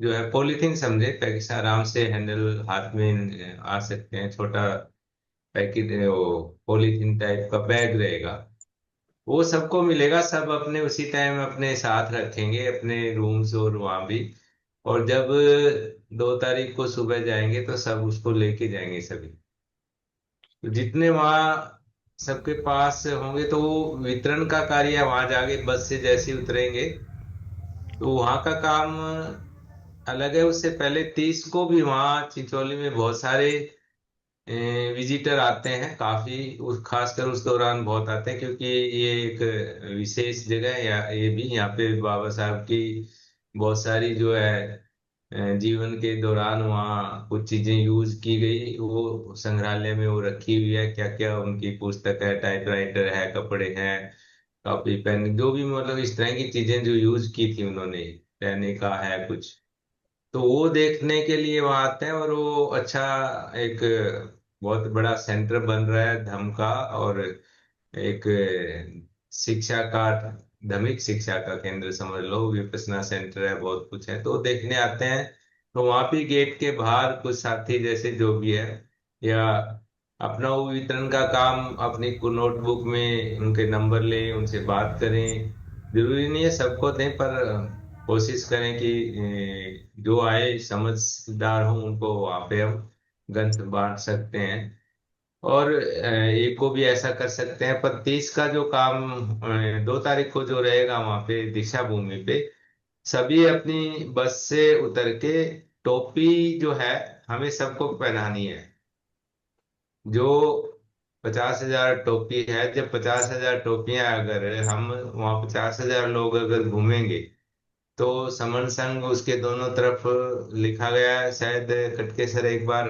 जो है पॉलीथीन समझे, पैकेट आराम से हैंडल हाथ में आ सकते हैं, छोटा पैकेट वो पॉलीथीन टाइप का बैग रहेगा, वो सबको मिलेगा। सब अपने उसी टाइम अपने साथ रखेंगे अपने रूम्स और वहां भी। और जब 2 तारीख को सुबह जाएंगे तो सब उसको लेके जाएंगे सभी। तो जितने वहाँ सबके पास होंगे तो वो वितरण का कार्य वहां जाके बस से जैसे ही उतरेंगे तो वहाँ का काम अलग है। उससे पहले 30 को भी वहाँ चिंचोली में बहुत सारे विजिटर आते हैं, काफी उस खासकर उस दौरान बहुत आते हैं, क्योंकि ये एक विशेष जगह है। ये भी यहाँ पे बाबा साहब की बहुत सारी जो है जीवन के दौरान वहाँ कुछ चीजें यूज की गई, वो संग्रहालय में वो रखी हुई है। क्या क्या उनकी पुस्तक है, टाइपराइटर है, कपड़े हैं, कॉपी पेन, जो भी मतलब इस तरह की चीजें जो यूज की थी उन्होंने, रहने का है कुछ, तो वो देखने के लिए वहां आते हैं। और वो अच्छा एक बहुत बड़ा सेंटर बन रहा है धम का, और एक शिक्षा का, धमिक शिक्षा का केंद्र समझ लो, विपස්සना सेंटर है, बहुत कुछ है, तो देखने आते हैं। तो वहां भी गेट के बाहर कुछ साथी जैसे जो भी है, या अपना वो वितरण का काम अपनी नोटबुक में उनके नंबर लें, उनसे बात करें। जरूरी नहीं है सबको दें, पर कोशिश करें कि जो आए समझदार हो उनको वहां पे हम गंत बांट सकते हैं। और एक को भी ऐसा कर सकते हैं। पर 30 का जो काम 2 तारीख को जो रहेगा वहां पे दीक्षा भूमि पे, सभी अपनी बस से उतर के टोपी जो है हमें सबको पहनानी है। जो 50,000 टोपी है, जब 50,000 टोपियां अगर हम वहाँ 50,000 लोग अगर घूमेंगे, तो समन संघ उसके दोनों तरफ लिखा गया है। शायद कटके सर एक बार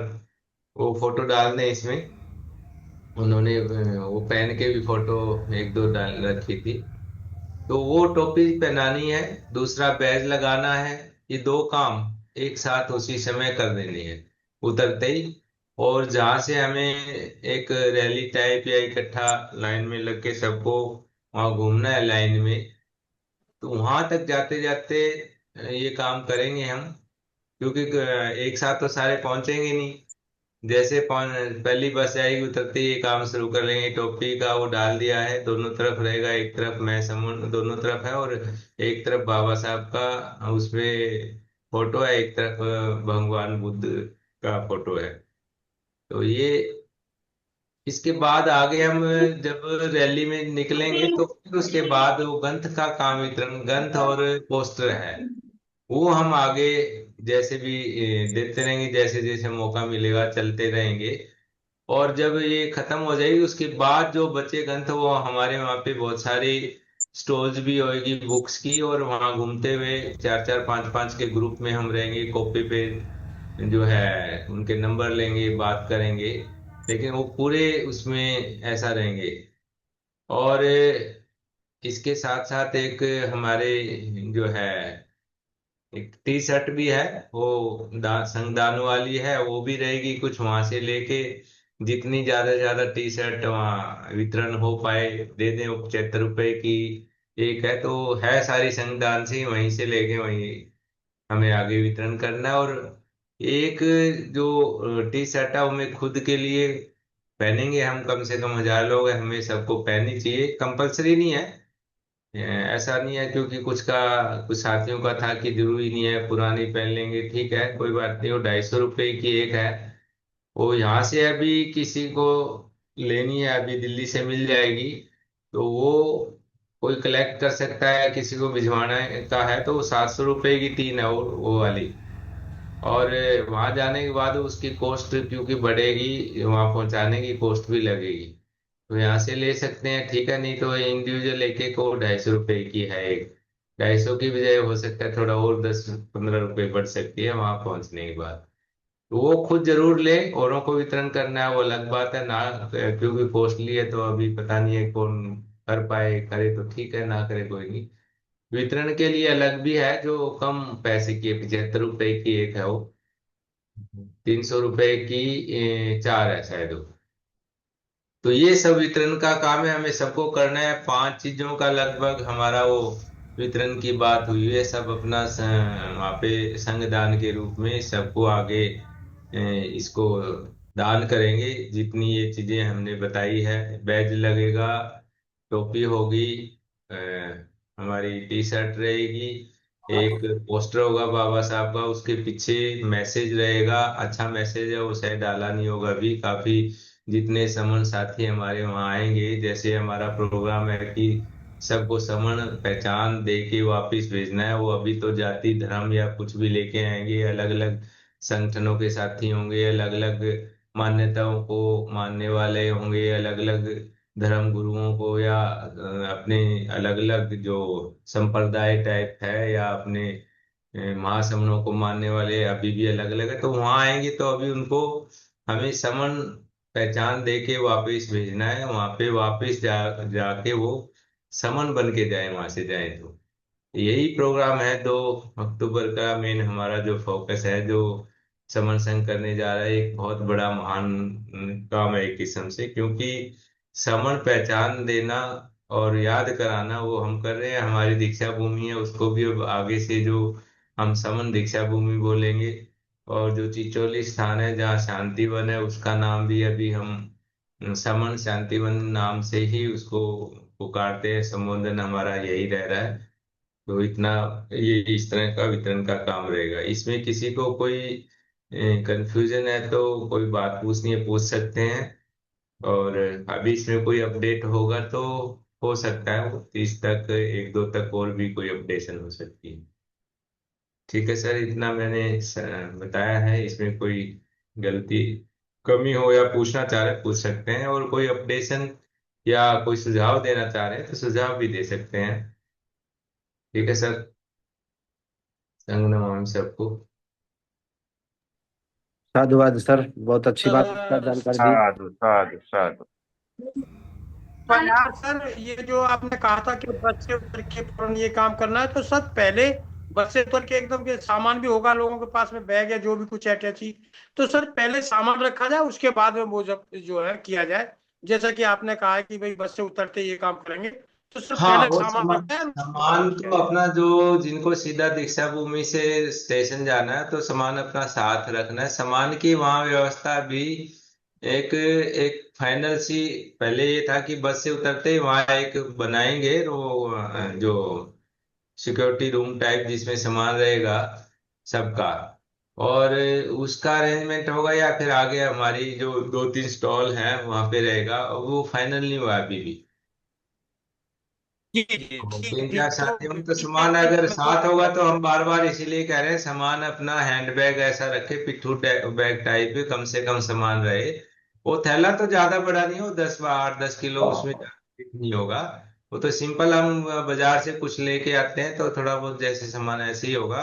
वो फोटो डाल दें इसमें, उन्होंने वो पहन के भी फोटो एक दो डाल रखी थी। तो वो टोपी पहनानी है, दूसरा बैज लगाना है। ये दो काम एक साथ उसी समय कर देनी है उतरते ही। और जहां से हमें एक रैली टाइप या इकट्ठा लाइन में लग के सबको वहां घूमना है लाइन में, तो वहां तक जाते जाते ये काम करेंगे हम। क्योंकि एक साथ तो सारे पहुंचेंगे नहीं। जैसे पहली बस जाएगी उतरते ही ये काम शुरू कर लेंगे। टोपी का वो डाल दिया है, दोनों तरफ रहेगा, एक तरफ मैं समुद्र दोनों तरफ है, और एक तरफ बाबा साहब का उसपे फोटो है, एक तरफ भगवान बुद्ध का फोटो है। तो ये इसके बाद आगे हम जब रैली में निकलेंगे तो फिर उसके बाद वो ग्रंथ का काम वितरण, ग्रंथ और पोस्टर है, वो हम आगे जैसे भी देते रहेंगे, जैसे जैसे मौका मिलेगा चलते रहेंगे। और जब ये खत्म हो जाएगी उसके बाद जो बचेगा तो वो हमारे वहाँ पे बहुत सारी स्टोर्स भी होएगी बुक्स की, और वहाँ घूमते हुए चार चार पांच पांच के ग्रुप में हम रहेंगे, कॉपी पे जो है उनके नंबर लेंगे, बात करेंगे। लेकिन वो पूरे उसमें ऐसा रहेंगे। और इसके साथ साथ एक हमारे जो है एक टी शर्ट भी है, वो संगदान वाली है, वो भी रहेगी। कुछ वहां से लेके जितनी ज्यादा से ज्यादा टी शर्ट वहाँ वितरण हो पाए दे दें। वो 75 रुपए की एक है, तो है सारी संगदान से ही, वहीं से लेके वहीं हमें आगे वितरण करना है। और एक जो टी शर्ट है वो हमें खुद के लिए पहनेंगे हम, कम से कम 1,000 लोग हैं, हमें सबको पहननी चाहिए, कंपलसरी नहीं है। ऐसा नहीं है, क्योंकि कुछ साथियों का था कि जरूरी नहीं है पुरानी पहन लेंगे, ठीक है कोई बात नहीं। वो 250 रुपए की एक है, वो यहाँ से अभी किसी को लेनी है, अभी दिल्ली से मिल जाएगी, तो वो कोई कलेक्ट कर सकता है। किसी को भिजवाना का है तो 700 रुपए की 3 है वो वाली। और वहां जाने के बाद उसकी कॉस्ट क्योंकि बढ़ेगी, वहां पहुंचाने की कॉस्ट भी लगेगी, तो यहाँ से ले सकते हैं, ठीक है। नहीं तो इंडिविजुअल एक एक को 250 रुपए की है एक, 250 की बजाय हो सकता है थोड़ा और 10-15 रुपए बढ़ सकती है वहां पहुंचने के बाद। तो वो खुद जरूर ले, औरों को वितरण करना है वो अलग बात है ना, क्योंकि कॉस्टली है तो अभी पता नहीं है कौन कर पाए, करे तो ठीक है, ना करे कोई नहीं। वितरण के लिए अलग भी है जो कम पैसे की है, 75 रुपए की एक है वो, 300 रुपए की 4 है शायद वो। तो ये सब वितरण का काम है, हमें सबको करना है। 5 चीजों का लगभग हमारा वो वितरण की बात हुई है, सब अपना वहाँ पे संगदान के रूप में सबको आगे इसको दान करेंगे। जितनी ये चीजें हमने बताई है, बैज लगेगा, टोपी होगी, अ, हमारी टी शर्ट रहेगी, एक पोस्टर होगा बाबा साहब का, उसके पीछे मैसेज रहेगा। अच्छा मैसेज है, वो शायद डाला नहीं होगा अभी। काफी जितने समन साथी हमारे वहाँ आएंगे, जैसे हमारा प्रोग्राम है कि सबको समन पहचान दे के वापिस भेजना है, वो अभी तो जाति धर्म या कुछ भी लेके आएंगे, अलग अलग संगठनों के साथी होंगे, अलग अलग मान्यताओं को मानने वाले होंगे, अलग अलग धर्म गुरुओं को, या अपने अलग अलग जो संप्रदाय टाइप है, या अपने महासमनों को मानने वाले अभी भी अलग अलग है। तो वहां आएंगे तो अभी उनको हमें समन पहचान दे के वापिस भेजना है। वहां पे वापिस जाके वो समन बन के जाए, वहां से जाए। तो यही प्रोग्राम है 2 अक्टूबर का। मेन हमारा जो फोकस है, जो समन संग करने जा रहा है, एक बहुत बड़ा महान काम है एक किस्म से, क्योंकि समन पहचान देना और याद कराना वो हम कर रहे हैं। हमारी दीक्षा भूमि है, उसको भी अब आगे से जो हम समन दीक्षा भूमि बोलेंगे। और जो चिचोली स्थान है जहाँ शांति वन है, उसका नाम भी अभी हम समन शांति वन नाम से ही उसको पुकारते हैं। संबोधन हमारा यही रह रहा है। तो इतना ये इस तरह का वितरण का काम रहेगा। इसमें किसी को कोई कंफ्यूजन है तो कोई बात पूछनी है, पूछ सकते हैं। और अभी इसमें कोई अपडेट होगा तो हो सकता है वो 30 तक, 1-2 तक और भी कोई अपडेशन हो सकती है। ठीक है सर, इतना मैंने बताया है। इसमें कोई गलती कमी हो या पूछना चाह रहे पूछ सकते हैं, और कोई अपडेशन या कोई सुझाव देना चाह रहे हैं तो सुझाव भी दे सकते हैं। ठीक है सर, संग नमामि सबको। साधुवाद सर, बहुत अच्छी बात सर, जानकारी दी। साधु साधु साधु। पर यार सर, ये जो आपने कहा था कि बस से उतर के फौरन ये काम करना है, तो सर पहले बस से उतर के एकदम के सामान भी होगा लोगों के पास में, बैग या जो भी कुछ अटैची, तो सर पहले सामान रखा जाए, उसके बाद में वो जब जो है किया जाए। जैसा कि आपने कहा है कि भाई बस से उतरते ये काम करेंगे, तो सर हाँ, पहले वो सामान सामान, रखा है उसके बाद सामान में किया तो जाए। अपना जो जिनको सीधा दीक्षा भूमि से स्टेशन जाना है तो सामान अपना साथ रखना है। सामान की वहाँ व्यवस्था भी एक एक फाइनल सी। पहले ये था कि बस से उतरते ही वहाँ एक बनाएंगे वो जो सिक्योरिटी रूम टाइप, जिसमें सामान रहेगा सबका, और उसका अरेंजमेंट होगा, या फिर आगे हमारी जो 2-3 स्टॉल हैं वहां पे रहेगा। वो फाइनल नहीं हुआ अभी भी। जी जी तीन ठीक चार ठीक, तो साथी होंगे तो सामान अगर साथ होगा तो हम बार बार इसीलिए कह रहे हैं सामान अपना हैंड बैग ऐसा रखे, पिट्ठू बैग टाइप, कम से कम सामान रहे। वो थैला तो ज्यादा बड़ा नहीं हो, 10 8-10 किलो, उसमें ज्यादा नहीं होगा। वो तो सिंपल, हम बाजार से कुछ लेके आते हैं तो थोड़ा बहुत जैसे सामान ऐसे ही होगा।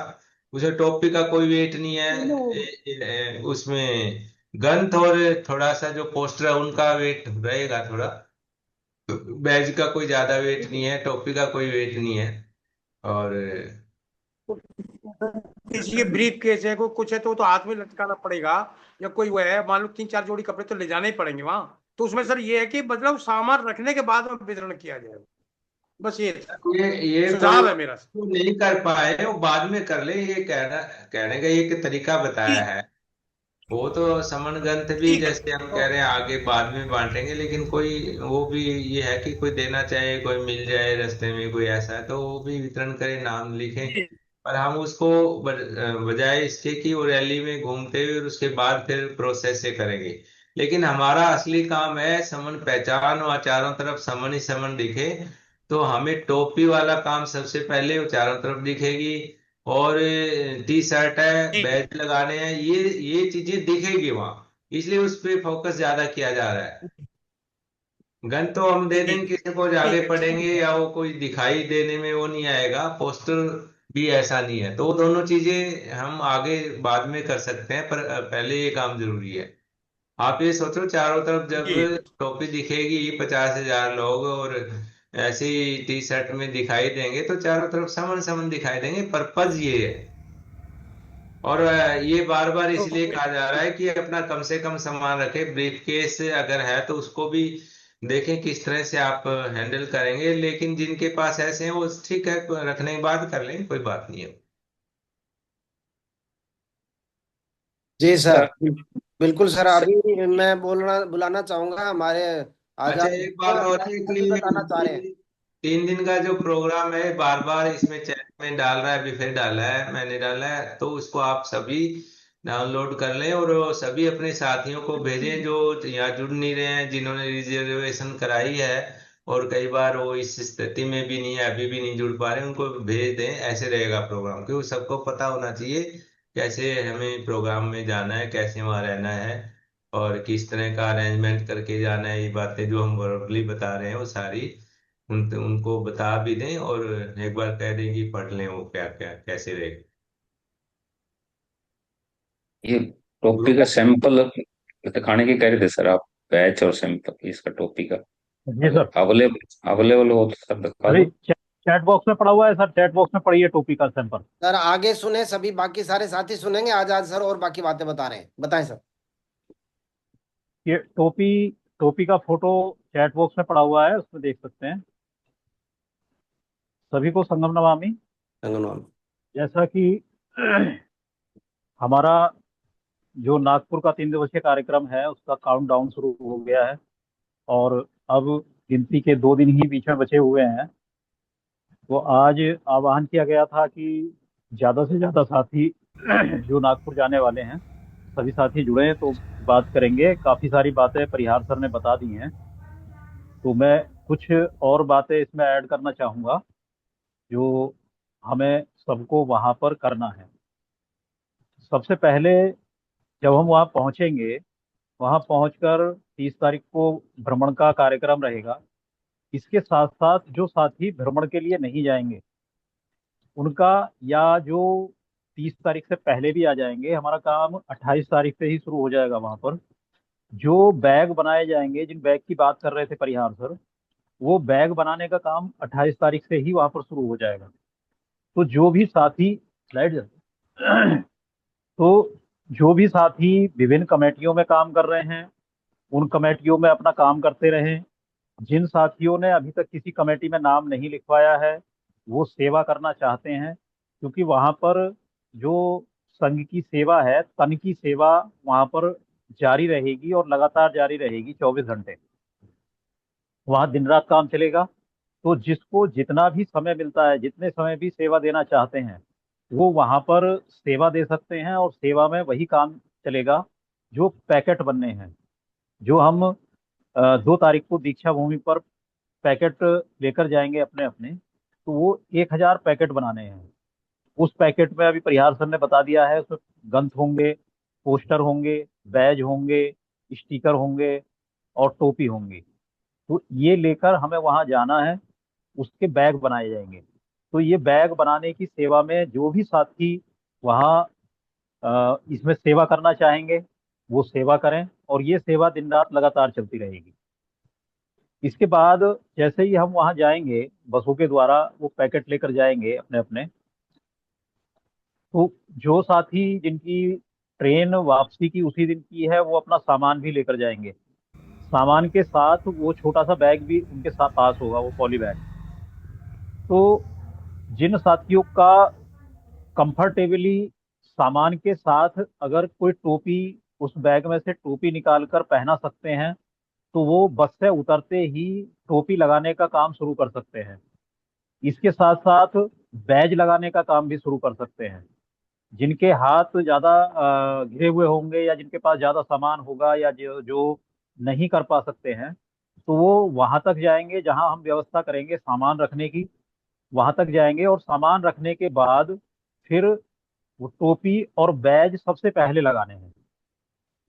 उसे टोपी का कोई वेट नहीं है। उसमें गंत और थोड़ा सा जो पोस्टर है उनका वेट रहेगा थोड़ा। बैज का कोई ज्यादा वेट नहीं है, टोपी का कोई वेट नहीं है। और किसी के ब्रीफ केस है, कोई कुछ है तो वो तो हाथ में लटकाना पड़ेगा, या कोई वो है, मान लो 3 4 जोड़ी कपड़े तो ले जाने ही पड़ेंगे वहां। तो उसमें सर ये है कि मतलब सामान रखने के बाद में वितरण किया जाए, बस ये ये सुझाव है प्रोग्राम मेरा। जो नहीं कर पाए वो बाद में कर ले, ये कहने का ये तरीका बताया ठीक है। वो तो समन ग्रंथ भी ठीक है जैसे हम कह रहे हैं आगे बाद में बांटेंगे, लेकिन कोई वो भी ये है कि कोई देना चाहे, कोई मिल जाए रास्ते में, कोई ऐसा है तो वो भी वितरण करे, नाम लिखें। जी पर हम उसको बजाय इसके कि वो रैली में घूमते हुए और उसके बाद फिर प्रोसेस से करेंगे। लेकिन हमारा असली काम है समन पहचान, और चारों तरफ समन ही समन दिखे। तो हमें टोपी वाला काम सबसे पहले वो चारों तरफ दिखेगी। और टी शर्ट है, ठीक है बैज लगाने हैं, ये चीजें दिखेगी वहां। इसलिए उस पे फोकस ज्यादा किया जा रहा है। गन तो हम दे देंगे ठीक है किसी को, आगे ठीक है पढ़ेंगे या वो कोई दिखाई देने में वो नहीं आएगा। पोस्टर भी ऐसा नहीं है, तो वो दोनों चीजें हम आगे बाद में कर सकते हैं, पर पहले ये काम जरूरी है। आप ये सोचो, चारों तरफ जब जी टोपी दिखेगी, 50,000 लोग और ऐसे ही टी शर्ट में दिखाई देंगे, तो चारों तरफ समन समन दिखाई देंगे। पर्पज ये है। और ये बार बार इसलिए ओके कहा जा रहा है कि अपना कम से कम सामान रखे। ब्रीफ केस अगर है तो उसको भी देखें किस तरह से आप हैंडल करेंगे। लेकिन जिनके पास ऐसे हैं वो ठीक है, रखने के बाद कर लेंगे, कोई बात नहीं है। जी सर, सर बिल्कुल सर। स- अभी मैं बुलाना चाहूंगा हमारे अच्छा, आजाद एक को, बात और है अभी बताना कि चाह रहे हैं। 3 दिन का जो प्रोग्राम है, बार बार इसमें चैट में डाल रहा है, अभी फिर डाला है, मैंने डाला है, तो उसको आप सभी डाउनलोड कर लें और वो सभी अपने साथियों को भेजें जो यहाँ जुड़ नहीं रहे हैं, जिन्होंने रिजर्वेशन कराई है और कई बार वो इस स्थिति में भी नहीं है, अभी भी नहीं जुड़ पा रहे, उनको भेज दें। ऐसे रहेगा प्रोग्राम, क्योंकि सबको पता होना चाहिए कैसे हमें प्रोग्राम में जाना है, कैसे वहाँ रहना है और किस तरह का अरेंजमेंट करके जाना है। ये बातें जो हम वर्बली बता रहे हैं वो सारी उनको बता भी दें और एक बार कह दें कि पढ़ लें वो क्या क्या कैसे रहेगा। ये टोपी का ग्रुप सैंपल दिखाने की कह रहे थे सर आप, बैच और सैंपल इसका टोपी का जी अगर सर। अवेलेबल अवेलेबल हो तो सर दिखा अरे दो। चैट बॉक्स में पड़ा हुआ है सर, चैट बॉक्स में पड़ी है टोपी का सैंपल। सर आगे सुने, सभी बाकी सारे साथी सुनेंगे। आजाद सर और बाकी बातें बता रहे हैं, बताएं सर। ये टोपी टोपी का फोटो चैट बॉक्स में पड़ा हुआ है, उसमें देख सकते हैं। सभी को संगम नमामि। संगनवाल। जैसा कि हमारा जो नागपुर का 3 दिवसीय कार्यक्रम है उसका काउंटडाउन शुरू हो गया है और अब गिनती के 2 दिन ही बीच में बचे हुए हैं। तो आज आह्वान किया गया था कि ज़्यादा से ज़्यादा साथी जो नागपुर जाने वाले हैं सभी साथी जुड़े तो बात करेंगे। काफ़ी सारी बातें परिहार सर ने बता दी हैं, तो मैं कुछ और बातें इसमें ऐड करना चाहूँगा जो हमें सबको वहाँ पर करना है। सबसे पहले जब हम वहाँ पहुँचेंगे, वहाँ पहुँचकर 30 तारीख को भ्रमण का कार्यक्रम रहेगा। इसके साथ साथ जो साथी भ्रमण के लिए नहीं जाएंगे उनका, या जो 30 तारीख से पहले भी आ जाएंगे, हमारा काम 28 तारीख से ही शुरू हो जाएगा। वहाँ पर जो बैग बनाए जाएंगे, जिन बैग की बात कर रहे थे परिहार सर, वो बैग बनाने का काम 28 तारीख से ही वहाँ पर शुरू हो जाएगा। तो जो भी साथी स्लाइड तो जो भी साथी विभिन्न कमेटियों में काम कर रहे हैं उन कमेटियों में अपना काम करते रहें। जिन साथियों ने अभी तक किसी कमेटी में नाम नहीं लिखवाया है वो सेवा करना चाहते हैं, क्योंकि वहाँ पर जो संघ की सेवा है, तन की सेवा वहाँ पर जारी रहेगी और लगातार जारी रहेगी 24 घंटे। वहाँ दिन रात काम चलेगा। तो जिसको जितना भी समय मिलता है, जितने समय भी सेवा देना चाहते हैं, वो वहाँ पर सेवा दे सकते हैं और सेवा में वही काम चलेगा जो पैकेट बनने हैं। जो हम 2 तारीख को दीक्षा भूमि पर पैकेट लेकर जाएंगे अपने अपने, तो वो 1000 पैकेट बनाने हैं। उस पैकेट में अभी परिहार सर ने बता दिया है, उसमें गंथ होंगे, पोस्टर होंगे, बैज होंगे, स्टिकर होंगे और टोपी होंगी। तो ये लेकर हमें वहाँ जाना है, उसके बैग बनाए जाएंगे। तो ये बैग बनाने की सेवा में जो भी साथी वहाँ इसमें सेवा करना चाहेंगे वो सेवा करें और ये सेवा दिन रात लगातार चलती रहेगी। इसके बाद जैसे ही हम वहाँ जाएंगे, बसों के द्वारा वो पैकेट लेकर जाएंगे अपने अपने, तो जो साथी जिनकी ट्रेन वापसी की उसी दिन की है वो अपना सामान भी लेकर जाएंगे। सामान के साथ वो छोटा सा बैग भी उनके साथ पास होगा, वो पॉली बैग। तो जिन साथियों का कंफर्टेबली सामान के साथ अगर कोई टोपी, उस बैग में से टोपी निकाल कर पहना सकते हैं, तो वो बस से उतरते ही टोपी लगाने का काम शुरू कर सकते हैं। इसके साथ साथ बैज लगाने का काम भी शुरू कर सकते हैं। जिनके हाथ ज़्यादा घिरे हुए होंगे या जिनके पास ज़्यादा सामान होगा या जो जो नहीं कर पा सकते हैं, तो वो वहाँ तक जाएंगे जहाँ हम व्यवस्था करेंगे सामान रखने की। वहाँ तक जाएंगे और सामान रखने के बाद फिर वो टोपी और बैज सबसे पहले लगाने हैं।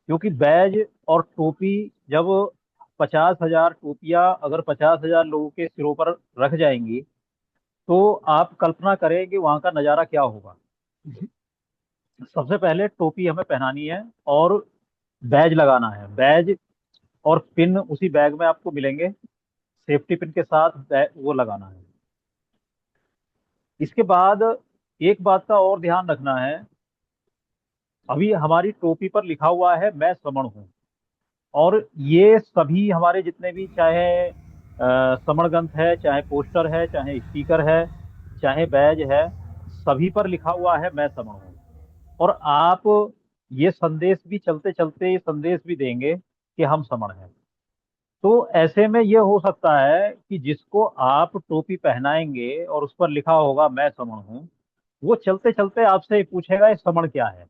क्योंकि बैज और टोपी जब 50,000 टोपियाँ अगर 50,000 लोगों के सिरों पर रख जाएंगी, तो आप कल्पना करें कि वहाँ का नज़ारा क्या होगा। सबसे पहले टोपी हमें पहनानी है और बैज लगाना है। बैज और पिन उसी बैग में आपको मिलेंगे, सेफ्टी पिन के साथ वो लगाना है। इसके बाद एक बात का और ध्यान रखना है, अभी हमारी टोपी पर लिखा हुआ है मैं श्रमण हूँ। और ये सभी हमारे जितने भी, चाहे समर ग्रंथ है, चाहे पोस्टर है, चाहे स्पीकर है, चाहे बैज है, सभी पर लिखा हुआ है मैं समण हूँ। और आप ये संदेश भी चलते चलते ये संदेश भी देंगे कि हम समण हैं। तो ऐसे में ये हो सकता है कि जिसको आप टोपी पहनाएंगे और उस पर लिखा होगा मैं समण हूँ, वो चलते चलते आपसे ये पूछेगा ये समण क्या है।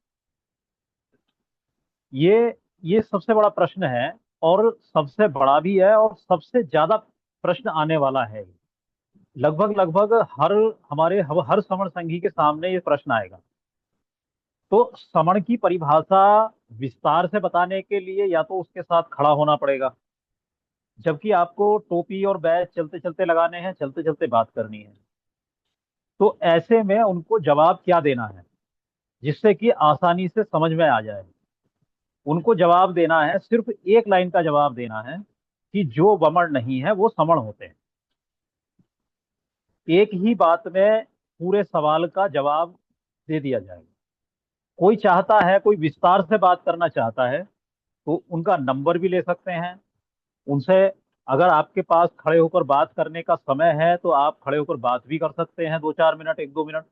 ये सबसे बड़ा प्रश्न है, और सबसे बड़ा भी है, और सबसे ज्यादा प्रश्न आने वाला है। लगभग लगभग हर समण संघी के सामने ये प्रश्न आएगा। तो समण की परिभाषा विस्तार से बताने के लिए या तो उसके साथ खड़ा होना पड़ेगा, जबकि आपको टोपी और बैज चलते चलते लगाने हैं, चलते चलते बात करनी है। तो ऐसे में उनको जवाब क्या देना है जिससे कि आसानी से समझ में आ जाए। उनको जवाब देना है, सिर्फ एक लाइन का जवाब देना है कि जो वमन नहीं है वो समण होते हैं। एक ही बात में पूरे सवाल का जवाब दे दिया जाएगा। कोई चाहता है, कोई विस्तार से बात करना चाहता है, तो उनका नंबर भी ले सकते हैं उनसे। अगर आपके पास खड़े होकर बात करने का समय है तो आप खड़े होकर बात भी कर सकते हैं, 2-4 मिनट, 1-2 मिनट।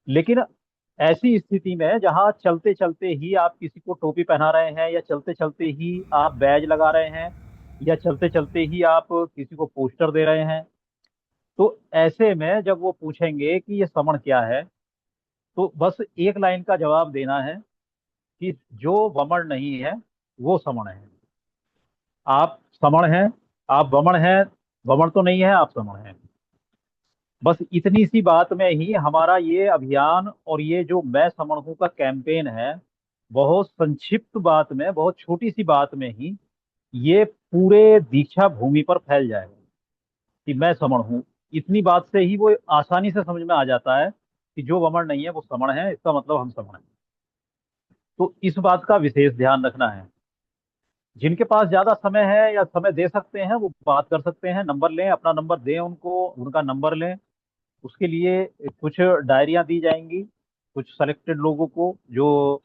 लेकिन ऐसी स्थिति में जहां चलते चलते ही आप किसी को टोपी पहना रहे हैं, या चलते चलते ही आप बैज लगा रहे हैं, या चलते चलते ही आप किसी को पोस्टर दे रहे हैं, तो ऐसे में जब वो पूछेंगे कि ये समण क्या है, तो बस एक लाइन का जवाब देना है कि जो वमन नहीं है वो समण है। आप समण हैं, आप वमन हैं, वमन तो नहीं है, आप समण हैं। बस इतनी सी बात में ही हमारा ये अभियान और ये जो मैं समण हूं का कैंपेन है, बहुत संक्षिप्त बात में, बहुत छोटी सी बात में ही ये पूरे दीक्षा भूमि पर फैल जाएगा कि मैं समण हूँ। इतनी बात से ही वो आसानी से समझ में आ जाता है कि जो वमन नहीं है वो समण है, इसका मतलब हम समण हैं। तो इस बात का विशेष ध्यान रखना है। जिनके पास ज्यादा समय है या समय दे सकते हैं वो बात कर सकते हैं, नंबर लें, अपना नंबर दें उनको, उनका नंबर लें। उसके लिए कुछ डायरियां दी जाएंगी कुछ सेलेक्टेड लोगों को जो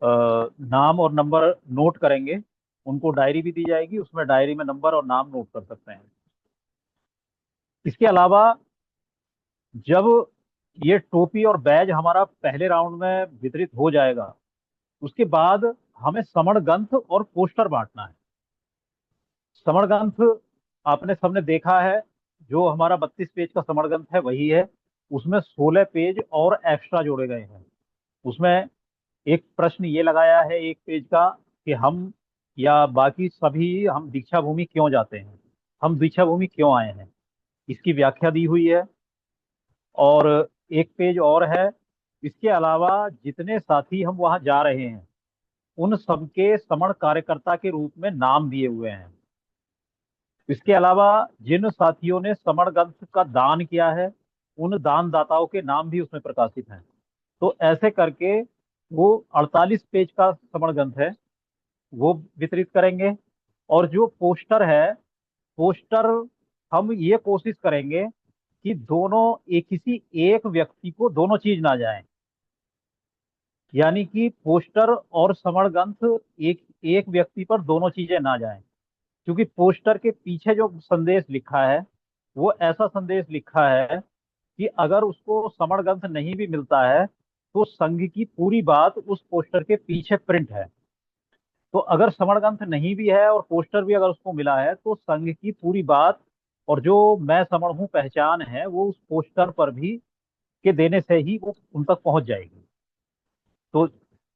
नाम और नंबर नोट करेंगे। उनको डायरी भी दी जाएगी, उसमें डायरी में नंबर और नाम नोट कर सकते हैं। इसके अलावा जब ये टोपी और बैज हमारा पहले राउंड में वितरित हो जाएगा, उसके बाद हमें समण ग्रंथ और पोस्टर बांटना है। समण ग्रंथ आपने सबने देखा है, जो हमारा 32 पेज का समण ग्रंथ है वही है। उसमें 16 पेज और एक्स्ट्रा जोड़े गए हैं। उसमें एक प्रश्न ये लगाया है 1 पेज का कि हम या बाकी सभी हम दीक्षा भूमि क्यों जाते हैं, हम दीक्षा भूमि क्यों आए हैं, इसकी व्याख्या दी हुई है। और 1 पेज और है। इसके अलावा जितने साथी हम वहां जा रहे हैं उन सबके समण कार्यकर्ता के रूप में नाम दिए हुए हैं। इसके अलावा जिन साथियों ने समण ग्रंथ का दान किया है उन दानदाताओं के नाम भी उसमें प्रकाशित हैं। तो ऐसे करके वो 48 पेज का समण ग्रंथ है वो वितरित करेंगे। और जो पोस्टर है, पोस्टर हम ये कोशिश करेंगे कि दोनों एक किसी एक व्यक्ति को दोनों चीज ना जाए, यानी कि पोस्टर और समण ग्रंथ एक एक व्यक्ति पर दोनों चीजें ना जाएं। क्योंकि पोस्टर के पीछे जो संदेश लिखा है वो ऐसा संदेश लिखा है कि अगर उसको समण ग्रंथ नहीं भी मिलता है तो संघ की पूरी बात उस पोस्टर के पीछे प्रिंट है। तो अगर समण ग्रंथ नहीं भी है और पोस्टर भी अगर उसको मिला है तो संघ की पूरी बात और जो मैं समण हूँ पहचान है वो उस पोस्टर पर भी के देने से ही वो उन तक पहुंच जाएगी। तो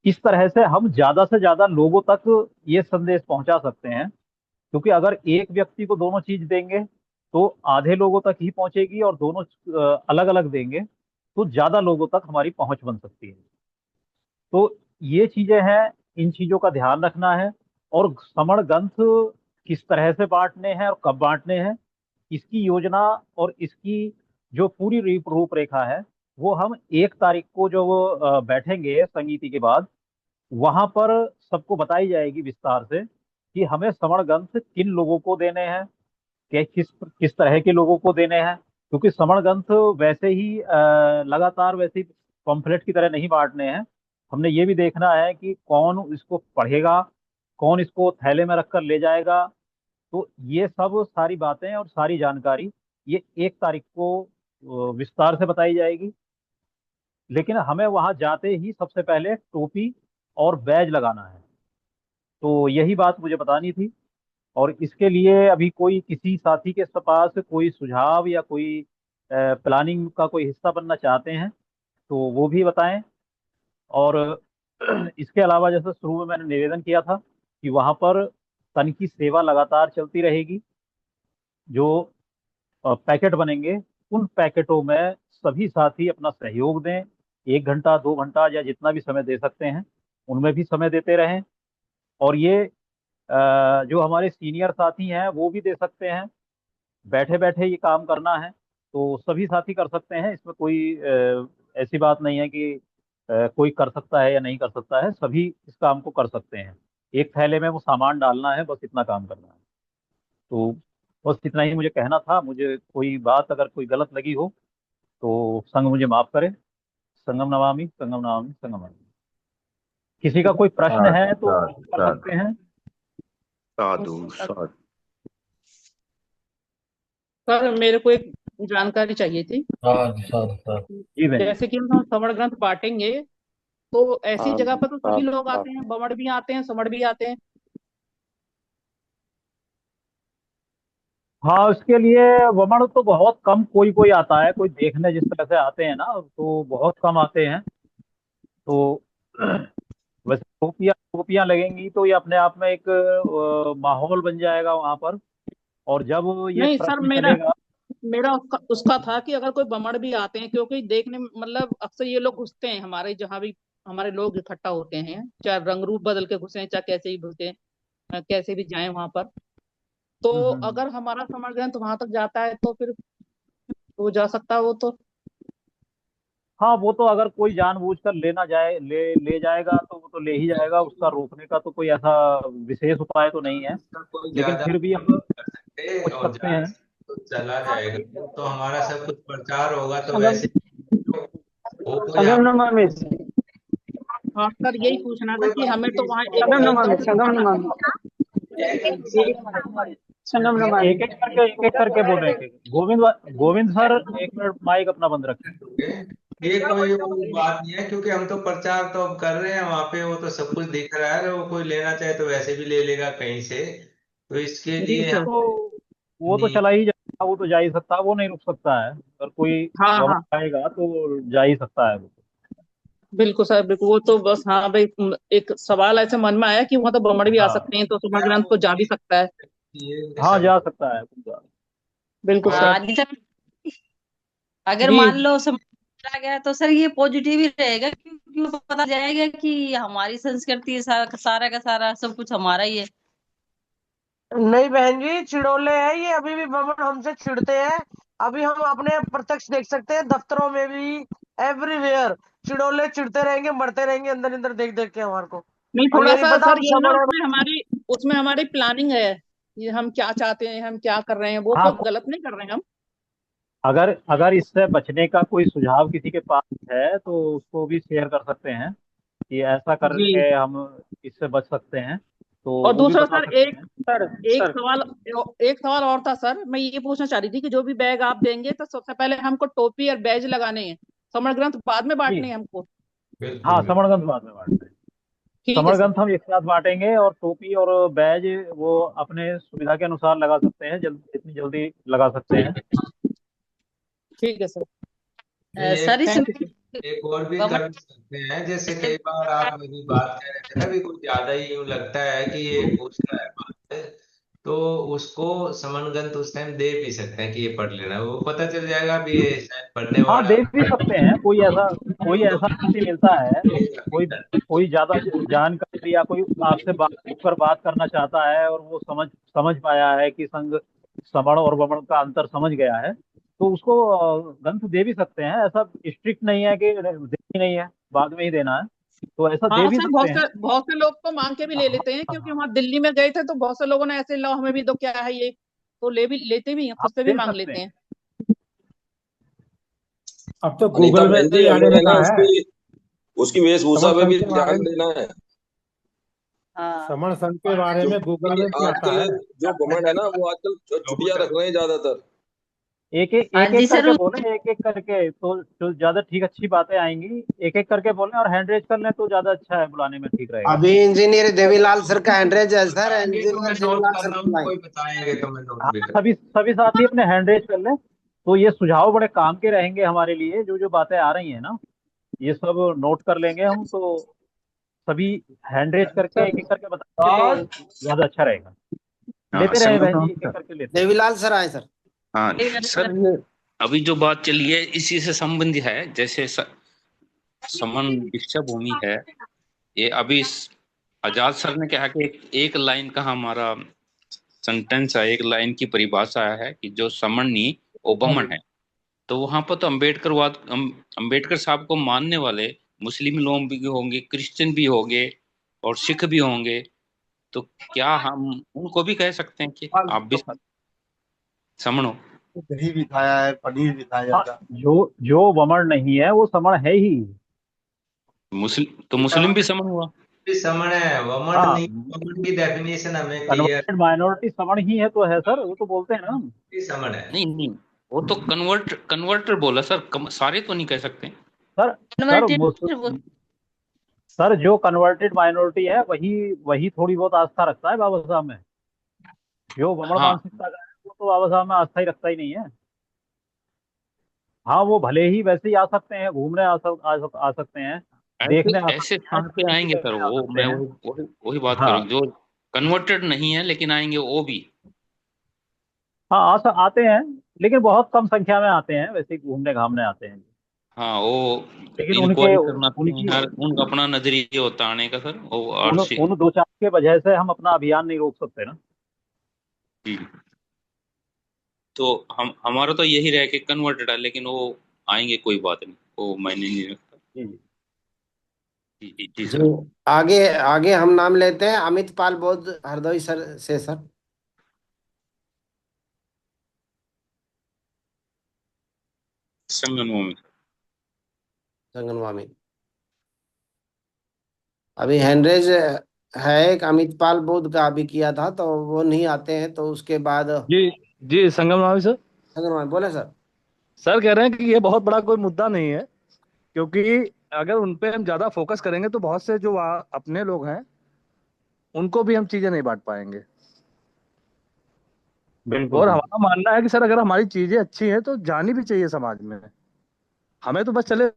इस तरह से हम ज्यादा से ज्यादा लोगों तक ये संदेश पहुंचा सकते हैं। क्योंकि अगर एक व्यक्ति को दोनों चीज देंगे तो आधे लोगों तक ही पहुंचेगी, और दोनों अलग अलग देंगे तो ज्यादा लोगों तक हमारी पहुंच बन सकती है। तो ये चीजें हैं, इन चीजों का ध्यान रखना है। और समण ग्रंथ किस तरह से बांटने हैं और कब बांटने हैं, इसकी योजना और इसकी जो पूरी रूपरेखा है वो हम 1 तारीख को जो वो बैठेंगे संगीति के बाद, वहां पर सबको बताई जाएगी विस्तार से कि हमें समण ग्रंथ किन लोगों को देने हैं, कि किस किस तरह के लोगों को देने हैं। क्योंकि समण ग्रंथ वैसे ही लगातार वैसे ही पम्फलेट की तरह नहीं बांटने हैं। हमने ये भी देखना है कि कौन इसको पढ़ेगा, कौन इसको थैले में रखकर ले जाएगा। तो ये सब सारी बातें और सारी जानकारी ये 1 तारीख को विस्तार से बताई जाएगी। लेकिन हमें वहां जाते ही सबसे पहले टोपी और बैज लगाना है। तो यही बात मुझे बतानी थी। और इसके लिए अभी कोई किसी साथी के पास कोई सुझाव या कोई प्लानिंग का कोई हिस्सा बनना चाहते हैं तो वो भी बताएं। और इसके अलावा जैसे शुरू में मैंने निवेदन किया था कि वहां पर तन की सेवा लगातार चलती रहेगी। जो पैकेट बनेंगे उन पैकेटों में सभी साथी अपना सहयोग दें। 1 घंटा 2 घंटा या जितना भी समय दे सकते हैं उनमें भी समय देते रहें। और ये जो हमारे सीनियर साथी हैं वो भी दे सकते हैं। बैठे बैठे ये काम करना है तो सभी साथी कर सकते हैं। इसमें कोई ऐसी बात नहीं है कि कोई कर सकता है या नहीं कर सकता है। सभी इस काम को कर सकते हैं। एक थैले में वो सामान डालना है, बस इतना काम करना है। तो बस इतना ही मुझे कहना था। मुझे कोई बात अगर कोई गलत लगी हो तो संघ मुझे माफ करे। संगम नमामि संगम नमामि संगम नमामि। किसी का कोई प्रश्न है तो कर सकते हैं। साधु साधु। सर मेरे को एक जानकारी चाहिए थी। जी बहन। जैसे कि हम श्रवण ग्रंथ बांटेंगे तो ऐसी जगह पर तो सभी लोग आते हैं, बमड़ भी आते हैं, समड़ भी आते हैं। हाँ, उसके लिए वमन तो बहुत कम कोई कोई आता है। कोई देखने जिस तरह से आते हैं ना तो बहुत कम आते हैं। तो वैसे टोपियाँ टोपियाँ लगेंगी तो ये अपने आप में एक माहौल बन जाएगा वहां पर। और जब ये नहीं सर, प्रश्न मेरा चलेगा। मेरा उसका था कि अगर कोई बमड़ भी आते हैं, क्योंकि देखने में मतलब अक्सर ये लोग घुसते हैं हमारे जहाँ भी हमारे लोग इकट्ठा होते हैं, चाहे रंग रूप बदल के घुसे चाहे कैसे ही घुसे, कैसे भी जाएं वहां पर। तो अगर हमारा समर ग्रंथ वहां तक जाता है तो फिर हो जा सकता है वो तो। हाँ, वो तो अगर कोई जानबूझकर लेना जाए ले जाएगा तो वो तो ले ही जाएगा। उसका रोकने का तो कोई ऐसा विशेष उपाय तो नहीं है। उसका कोई लेकिन ज्यादा फिर भी हम कर सकते पूछ और सकते ज्यादा हैं। तो चला जाएगा तो हमारा सब कुछ प्रचार होगा तो वैसे वो कोई संगम आप नमामि। हाँ सर, यही पूछना था कि हमें तो वहाँ एक एक एक करके बोल रहे हैं। Govind Govind sir, 1 minute mike अपना बंद रखें। ये कोई वो बात नहीं है क्योंकि हम तो प्रचार तो अब कर रहे हैं वहां पे। वो तो सब कुछ दिख रहा है। वो कोई लेना चाहे तो वैसे भी ले लेगा कहीं से। तो इसके जी लिए सर। हम वो तो नहीं। चला ही जाएगा। वो तो जा ही सकता है। वो नहीं रुक सकता है। अगर कोई हाँ हाँ, वमन आएगा तो जा ही सकता है वो। बिल्कुल सर बिल्कुल। वो तो बस हाँ भाई, एक सवाल ऐसे मन में आया कि वहाँ तो बमड़ भी आ हाँ, सकते हैं, तो समर ग्रंथ तो जा भी सकता है। ये हाँ, सब जा सकता है। बिल्कुल और सर। आदित्य, अगर जी मान लो समझा गया तो सर ये पॉजिटिव ही रहेगा, क्योंकि वो पता जाएगा कि हमारी संस्कृति सारा का सारा सब कुछ हमारा ही है। नहीं बहन जी, चिड़ोले हैं ये। अभी भी बमन हमसे चिढ़ते हैं। अभी हम अपने प्रत्यक्ष देख सकते हैं, दफ्तरों में भी एवरीवेयर चिड़ोले चिढ़ते रहेंगे, मरते रहेंगे अंदर अंदर देख देख के हमारे को। नहीं, और थोड़ा ये नहीं सा पता सर हम ये है ना, समझ। उसमें हमारी प्लानिंग है। ये हम क्या चाहते हैं, हम क्या कर रहे हैं, वो हाँ, सब गलत नहीं कर रहे हैं हम। अगर अगर इससे बचने का कोई सुझाव किसी के पास है तो उसको भी शेयर कर सकते हैं कि ऐसा जी। करके हम इससे बच सकते हैं। तो और वो भी दूसरा बता सर, सकते एक हैं। एक सवाल और था सर। मैं ये पूछना चाह रही थी कि जो भी बैग आप देंगे तो सबसे पहले हमको टोपी और बैज लगाने हैं, समर ग्रंथ बाद में जी बांटने हैं हमको। बिल्कुल हाँ, बिल्कुल। समरगंध बाद में बांटते हैं। ठीक है सर। समरगंध हम एक साथ बांटेंगे और टोपी और बैज वो अपने सुविधा के अनुसार लगा सकते हैं। जितनी जल्दी लगा सकते हैं। ठीक है सर। ये सर इस थैंक यू सर। एक और भी बमन कर सकते हैं। जैसे कई बार आप मेरी बात कह रहे थे ना भी कुछ ज्यादा ही यूं लगता है कि ये पूछ रहा है बात, तो उसको समनगंत उस टाइम दे भी सकते हैं कि ये पढ़ लेना। वो पता चल जाएगा भी ये शायद पढ़ने हाँ, वाला दे भी सकते हैं। कोई ऐसा व्यक्ति मिलता है, कोई है। कोई ज्यादा जानकारी या कोई आपसे बात करना चाहता है और वो समझ समझ पाया है कि संग समण और वमन का अंतर समझ गया है तो उसको ग्रंथ दे भी सकते हैं। ऐसा स्ट्रिक्ट नहीं है कि देनी नहीं है, बाद में ही देना है। तो ऐसा दे हाँ भी सर, सकते हैं। बहुत से लोग तो मांग के भी ले हाँ, लेते हैं, क्योंकि हाँ, वहाँ दिल्ली में गए थे तो बहुत से लोगों ने ऐसे, लो हमें भी दो, क्या है ये, तो लेते भी हैं, आप खुद से भी दे मांग सकते लेते हैं। हैं। अब तो अनीता गूगल में बहन भी जी, आने हमें है ना लगा है। उसकी वेशभूषा पे समरकंद भी के बारे ध्यान में देना है। हाँ समण संघ के बारे में गूगल में भी आता आजकल है। जो घमंड है ना वो आजकल छुट्टियां रख रहे हैं ज्यादातर। एक एक हाँ एक जी एक सर। करके बोले, एक एक करके तो ज्यादा ठीक अच्छी बातें आएंगी। एक एक करके बोले और हैंड रेज कर लें तो ज्यादा अच्छा है, बुलाने में ठीक रहेगा। अभी इंजीनियर देवीलाल सर का एड्रेस है सर, बताएंगे तो मैं इंजीनियर नोट देवीलाल कर सर रहा को हूँ, बुलाएं। कोई बताएंगे तो मैं नोट हाँ, भी कर। सभी सभी साथी अपने हैंड रेज कर लें तो ये सुझाव बड़े काम के रहेंगे हमारे लिए। जो जो बातें आ रही हैं ना, ये सब नोट कर लेंगे हम। तो सभी हैंड रेज करके एक एक करके बताएंगे तो ज्यादा अच्छा रहेगा। हाँ लेते रहे संगम बहन जी, राम एक एक सर। करके लेते रहे। देवीलाल सर आए सर। हाँ ठीक है सर, सर। ये अभी जो बात चली है इसी से संबंधित है। जैसे समन दीक्षा भूमि है, ये अभी आजाद सर ने कहा कि एक लाइन का हमारा सेंटेंस है, एक लाइन की परिभाषा है कि जो समन्नी वो बमन है। तो वहां पर तो अम्बेडकर साहब को मानने वाले मुस्लिम लोग भी होंगे, क्रिश्चियन भी होंगे और सिख भी होंगे। तो क्या हम उनको भी कह सकते हैं कि आप भी समण हो? दही भी खाया है, पनीर भी खाया हाँ, जाता है। जो वमन नहीं है वो समण है ही। मुस्लिम भी समण हुआ। भी समण है, वमन हाँ, नहीं। वमन की डेफिनेशन हमें क्लियर। कन्वर्टेड माइनॉरिटी समण ही है तो है सर, वो तो बोलते हैं ना हम। समण है। नहीं नहीं, वो तो कन्वर्टर बोला सर, सारे तो नहीं कह सकते। Sir converted. सर जो कन्वर्टेड माइनॉरिटी है वही वही थोड़ी बहुत आस्था रखता है बाबा साहब में। जो वमन हाँ मानसिकता का है वो तो बाबा साहब में आस्था ही रखता ही नहीं है। हाँ, वो भले ही वैसे ही आ सकते हैं, घूमने आ सकते हैं, ऐसे देखने आ ऐसे सकते हैं, स्थान पे आएंगे सर, करने आ वो सकते मैं हैं। वही बात हाँ करूँ, जो कन्वर्टेड नहीं है लेकिन आएंगे वो भी। हाँ, आते हैं, लेकिन बहुत कम संख्या में आते हैं, वैसे ही घूमने घामने आते हैं। हाँ वो लेकिन उनके इंक्वायरी करना उनकी हर उनका अपना नजरिया होता है आने का सर, वो और उन दो चार के वजह से हम अपना अभियान नहीं रोक सकते ना। जी। तो हमारा तो यही रहे कि कन्वर्टेड है, लेकिन वो आएंगे कोई बात नहीं, वो मैंने नहीं रखता। जी जी। जी जी जी जी, सर। आगे आगे हम नाम लेते हैं अमित पाल बौद्ध हरदोई सर से सर। संगम। संगनवा में अभी हैंडरेज है, एक अमित पाल बौद्ध का अभी किया था तो वो नहीं आते हैं, तो उसके बाद जी जी संगम राम सर। संगनवा में बोले सर। सर कह रहे हैं कि ये बहुत बड़ा कोई मुद्दा नहीं है, क्योंकि अगर उन पे हम ज्यादा फोकस करेंगे तो बहुत से जो अपने लोग हैं उनको भी हम चीजें नहीं बांट पाएंगे। बिल्कुल और बिल्कुल। हमारा मानना है कि सर अगर हमारी चीजें अच्छी हैं तो जानी भी चाहिए समाज में। हमें तो बस चले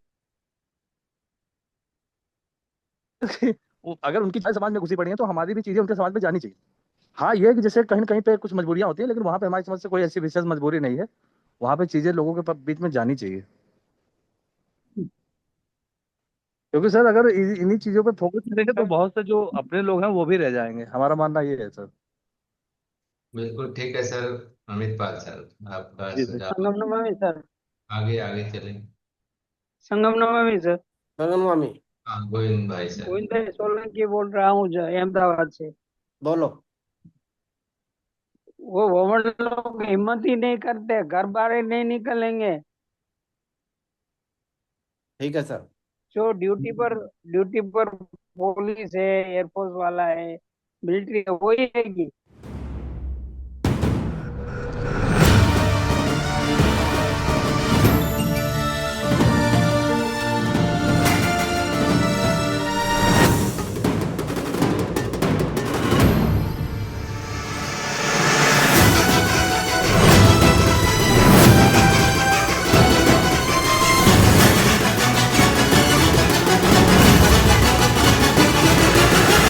अगर उनकी चीजें समाज में घुसी पड़ी हैं तो हमारी भी चीजें उनके समाज में जानी चाहिए। हाँ, ये है कि जैसे कहीं न कहीं पे कुछ मजबूरियां होती है, लेकिन वहां पे हमारी समझ से कोई ऐसी विशेष मजबूरी नहीं है। वहां पे चीजें लोगों के बीच में जानी चाहिए, क्योंकि सर अगर इन्हीं चीजों पे फोकस करेंगे तो बहुत से जो अपने लोग हैं वो भी रह जाएंगे। हमारा मानना ये है सर। बिल्कुल ठीक है सर। अमित पाल सर, आपका जी सर। सुझाव। संगम नमामि सर। आगे आगे चलें। संगम नमामि सर। संगनवा में हाँ, गोविंद भाई सर। गोविंद भाई सोलंकी बोल रहा हूँ अहमदाबाद से। बोलो। वो वमन लोग हिम्मत ही नहीं करते, घर बाहर ही नहीं निकलेंगे। ठीक है सर। जो ड्यूटी पर पुलिस है, एयरफोर्स वाला है, मिलिट्री है, वही रहेगी।